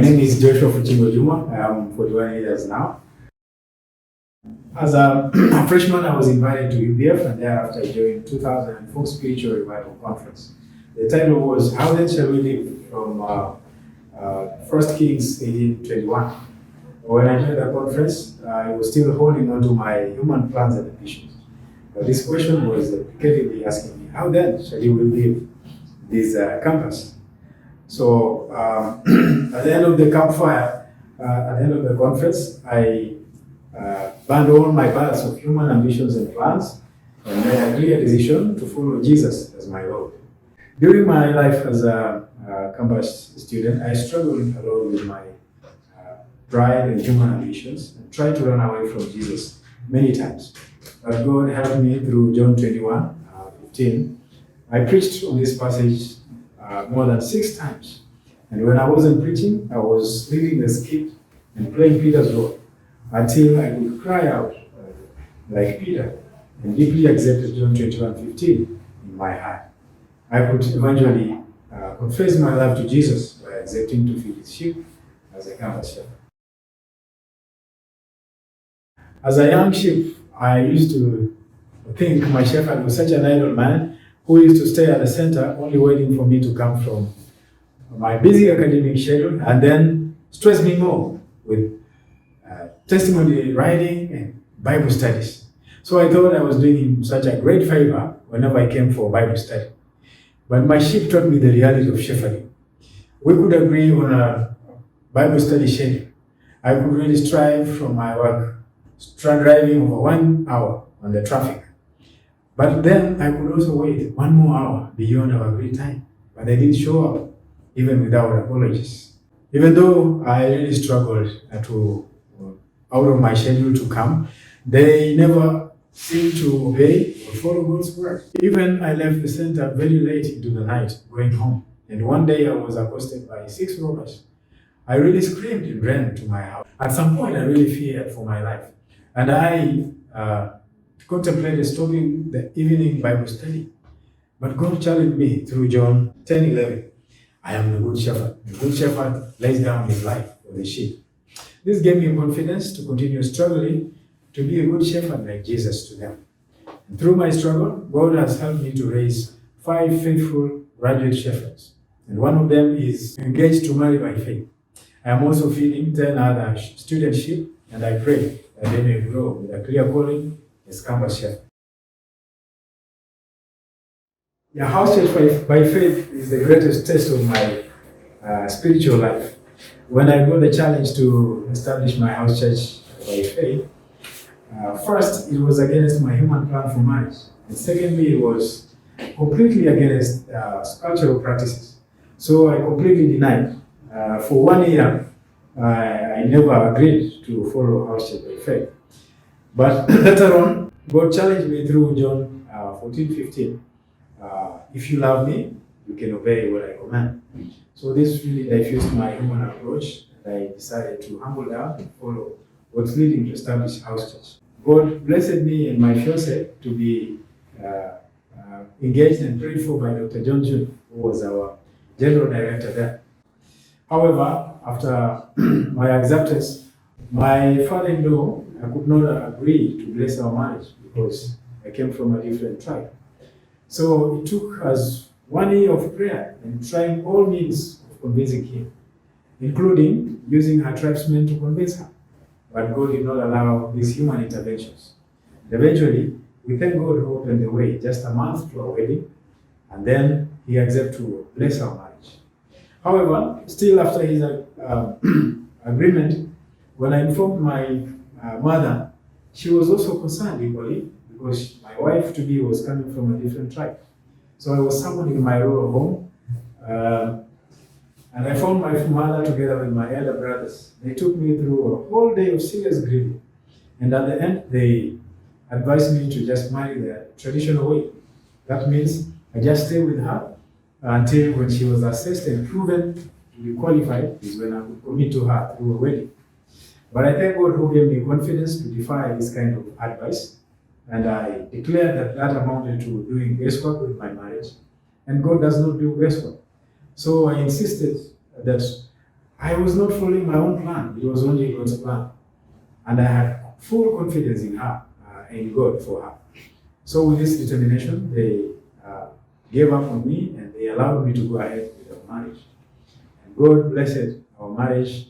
name is Joshua Fuchingo Juma. I am 41 years now. As a freshman, I was invited to UBF, and thereafter I joined 2004 Spiritual Revival Conference. The title was How Then Shall We Live, from 1 Kings 18:21. When I joined the conference, I was still holding on to my human plans and ambitions. But this question was repeatedly asking me, how then shall you live this campus? So at the end of the campfire, at the end of the conference, I burned all my battles of human ambitions and plans and made a clear decision to follow Jesus as my Lord. During my life as a campus student, I struggled a lot with my pride and human ambitions and tried to run away from Jesus many times. But God helped me through John 21:15. I preached on this passage more than 6 times. And when I wasn't preaching, I was leading the skit and playing Peter's role until I could cry out like Peter and deeply accepted John 21:15 in my heart. I could eventually confess my love to Jesus by accepting to feed his sheep as a campus shepherd. As a young sheep, I used to think my shepherd was such an idle man who used to stay at the center only waiting for me to come from my busy academic schedule and then stress me more with testimony writing and Bible studies. So I thought I was doing him such a great favor whenever I came for Bible study. But my sheep taught me the reality of shepherding. We could agree on a Bible study schedule. I could really strive from my work, driving over 1 hour on the traffic. But then I could also wait 1 more hour beyond our agreed time. But they didn't show up, even without apologies. Even though I really struggled to out of my schedule to come, they never seemed to obey or follow God's word. Even I left the center very late into the night, going home. And one day I was accosted by 6 robbers. I really screamed and ran to my house. At some point, I really feared for my life. And I contemplated stopping the evening Bible study. But God challenged me through John 10:11. I am the good shepherd. The good shepherd lays down his life for the sheep. This gave me confidence to continue struggling to be a good shepherd like Jesus to them. And through my struggle, God has helped me to raise 5 faithful graduate shepherds. And one of them is engaged to marry by faith. I am also feeding 10 other student sheep, and I pray that they may grow with a clear calling as campus shepherd. Yeah, house church by faith is the greatest test of my spiritual life. When I got the challenge to establish my house church by faith, first it was against my human plan for marriage, and secondly it was completely against cultural practices. So I completely denied. For 1 year, I never agreed to follow house church by faith. But later on, God challenged me through John 14:15. If you love me, you can obey what I command. So this really diffused my human approach, and I decided to humble down and follow what's leading to establish house church. God blessed me and my fiancée to be engaged and prayed for by Dr. John June, who was our general director there. However, after my acceptance, my father-in-law could not agree to bless our marriage because I came from a different tribe. So it took us 1 year of prayer and trying all means of convincing him, including using her tribesmen to convince her. But God did not allow these human interventions. And eventually, we thank God who opened the way just a month to our wedding, and then he accepted to bless our marriage. However, still after his agreement, when I informed my mother, she was also concerned equally because my wife-to-be was coming from a different tribe. So I was summoned in my rural home, and I found my mother together with my elder brothers. They took me through a whole day of serious grieving. And at the end, they advised me to just marry the traditional way. That means I just stay with her until when she was assessed and proven to be qualified is when I would commit to her through a wedding. But I thank God who gave me confidence to defy this kind of advice. And I declared that that amounted to doing guesswork with my marriage. And God does not do guesswork. So I insisted that I was not following my own plan. It was only God's plan. And I had full confidence in her, in God for her. So with this determination, they gave up on me and they allowed me to go ahead with our marriage. And God blessed our marriage.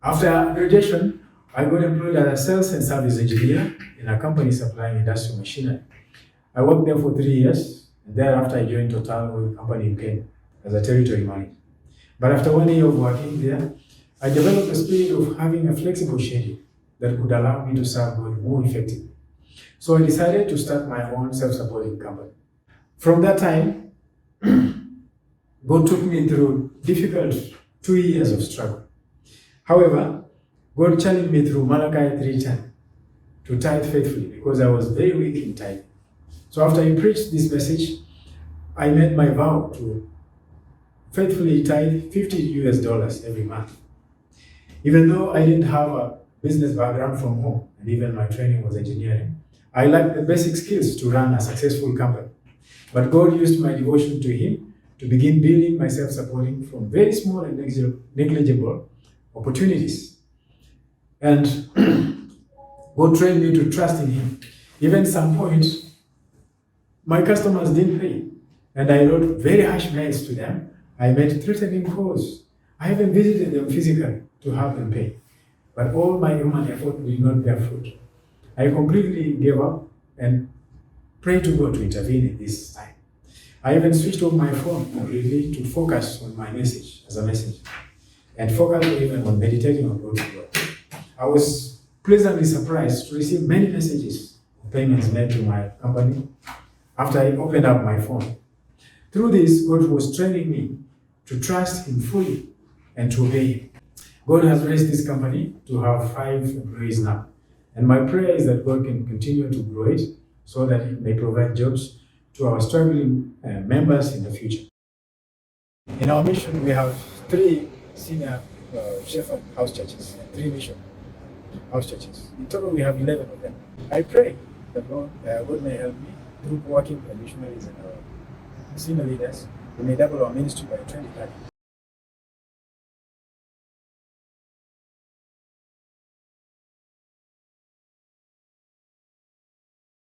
After graduation, I got employed as a sales and service engineer in a company supplying industrial machinery. I worked there for 3 years, and thereafter I joined Total Oil Company in Kenya as a territory manager. But after 1 year of working there, I developed a spirit of having a flexible schedule that could allow me to serve God more effectively. So I decided to start my own self-supporting company. From that time, God took me through difficult 2 years of struggle. However, God challenged me through Malachi 3:10 to tithe faithfully because I was very weak in tithing. So after I preached this message, I made my vow to faithfully tithe $50 every month. Even though I didn't have a business background from home, and even my training was engineering, I lacked the basic skills to run a successful company. But God used my devotion to Him to begin building my self-supporting from very small and negligible opportunities. And God trained me to trust in Him. Even some point, my customers didn't pay, and I wrote very harsh mails to them. I made threatening calls. I even visited them physically to have them pay. But all my human effort did not bear fruit. I completely gave up and prayed to God to intervene in this time. I even switched off my phone completely to focus on my message as a messenger and focus even on meditating on God's word. I was pleasantly surprised to receive many messages of payments made to my company after I opened up my phone. Through this, God was training me to trust Him fully and to obey Him. God has raised this company to have 5 employees now. And my prayer is that God can continue to grow it so that it may provide jobs to our struggling members in the future. In our mission, we have 3 senior shepherd house churches and 3 mission house churches. In total, we have 11 of them. I pray that God may help me through working with the missionaries and our senior leaders. We may double our ministry by 2030.